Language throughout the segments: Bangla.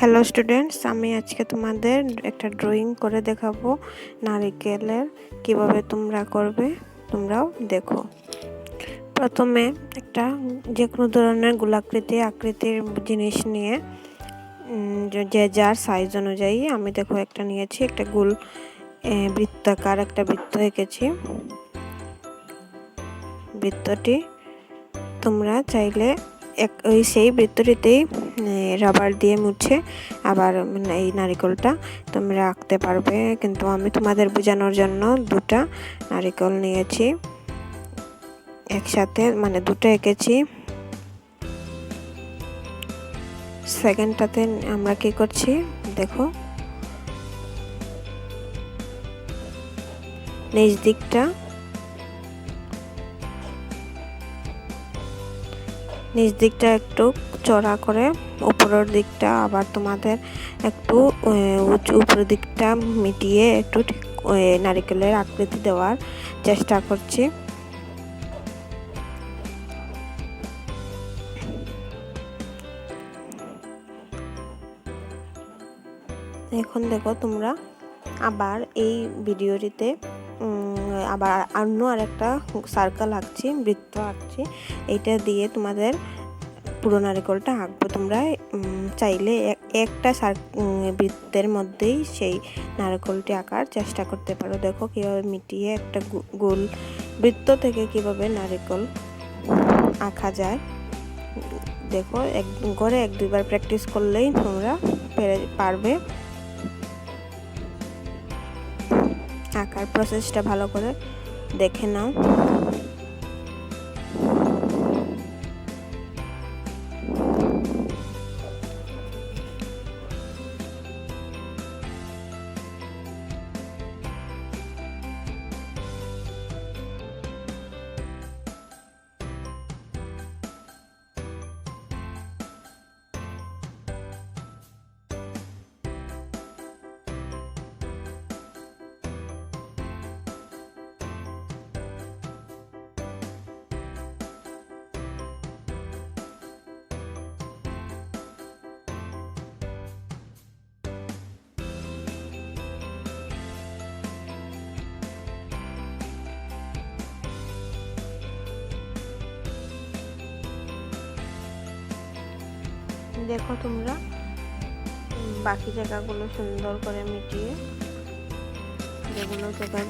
হ্যালো স্টুডেন্টস, আমি আজকে তোমাদের একটা ড্রয়িং করে দেখাবো নারকেলের। কিভাবে তোমরা করবে তোমরাও দেখো। প্রথমে একটা যে কোনো ধরনের আকৃতির জিনিস নিয়ে যে যার সাইজ অনুযায়ী, আমি দেখো একটা নিয়েছি, একটা গোল বৃত্তাকার একটা বৃত্ত এঁকেছি। বৃত্তটি তোমরা চাইলে ওই সেই বৃত্তটিতেই রাবার দিয়ে মুছে আবার এই নারিকেলটা তোমরা আঁকতে পারবে, কিন্তু আমি তোমাদের বোঝানোর জন্য দুটা নারিকেল নিয়েছি একসাথে, মানে দুটো এঁকেছি। সেকেন্ডটাতে আমরা কি করছি দেখো, নিচ দিকটা একটু চড়া করে, উপরের দিকটা আবার তোমাদের একটু উপরের দিকটা মিটিয়ে একটু নারকেলের আকৃতি দেওয়ার চেষ্টা করছি। এখন দেখো তোমরা আবার এই ভিডিওটিতে আবার অন্য আরেকটা সার্কেল আঁকছি, বৃত্ত আঁকছি। এইটা দিয়ে তোমাদের পুরো নারিকেলটা আঁকবো। তোমরা চাইলে একটা বৃত্তের মধ্যেই সেই নারিকেলটি আঁকার চেষ্টা করতে পারো। দেখো কিভাবে মিটিয়ে একটা গোল বৃত্ত থেকে কিভাবে নারিকেল আঁকা যায়। দেখো ঘরে এক দুইবার প্র্যাকটিস করলেই তোমরা পারবে। আঁকার প্রসেসটা ভালো করে দেখে নাও। দেখো তোমরা বাকি জায়গাগুলো সুন্দর করে মিটিয়ে, যেগুলো জায়গা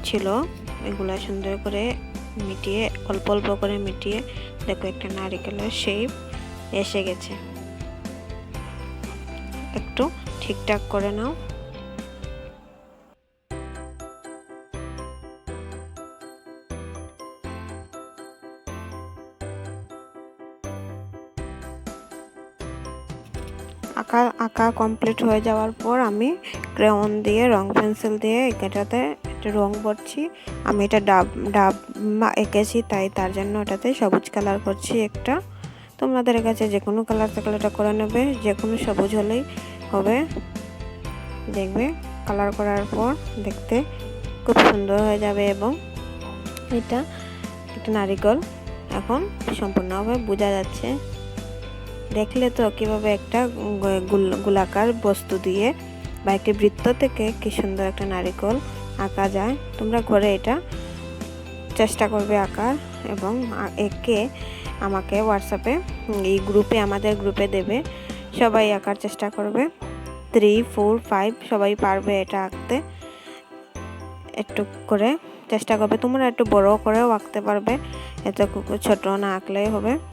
ছিল এগুলো সুন্দর করে মিটিয়ে, অল্প অল্প করে মিটিয়ে দেখো একটা নারকেলের শেপ এসে গেছে। একটু ঠিকঠাক করে নাও। আঁকা কমপ্লিট হয়ে যাওয়ার পর আমি ক্রেয়ন দিয়ে, রং পেন্সিল দিয়ে এটাতে একটা রং ভরছি। আমি এটা ডাব এঁকেছি, তাই তার জন্য ওটাতে সবুজ কালার করছি একটা। তোমাদের কাছে যে কোনো কালার থাকলে এটা করে নেবে, যে কোনো সবুজ হলেই হবে। দেখবে কালার করার পর দেখতে খুব সুন্দর হয়ে যাবে। এবং এটা একটা নারিকেল এখন সম্পূর্ণভাবে বোঝা যাচ্ছে। দেখলে তো কিভাবে একটা গোলাকার বস্তু দিয়ে বা একটি বৃত্ত থেকে কি সুন্দর একটা নারিকেল আঁকা যায়। তোমরা ঘরে এটা চেষ্টা করবে আঁকার, এবং একে আমাকে হোয়াটসঅ্যাপে এই গ্রুপে, আমাদের গ্রুপে দেবে। সবাই আঁকার চেষ্টা করবে। 3, 4, 5 সবাই পারবে এটা আঁকতে। একটু করে চেষ্টা করবে। তোমরা একটু বড় করেও আঁকতে পারবে, এত ছোট না আঁকলেই হবে।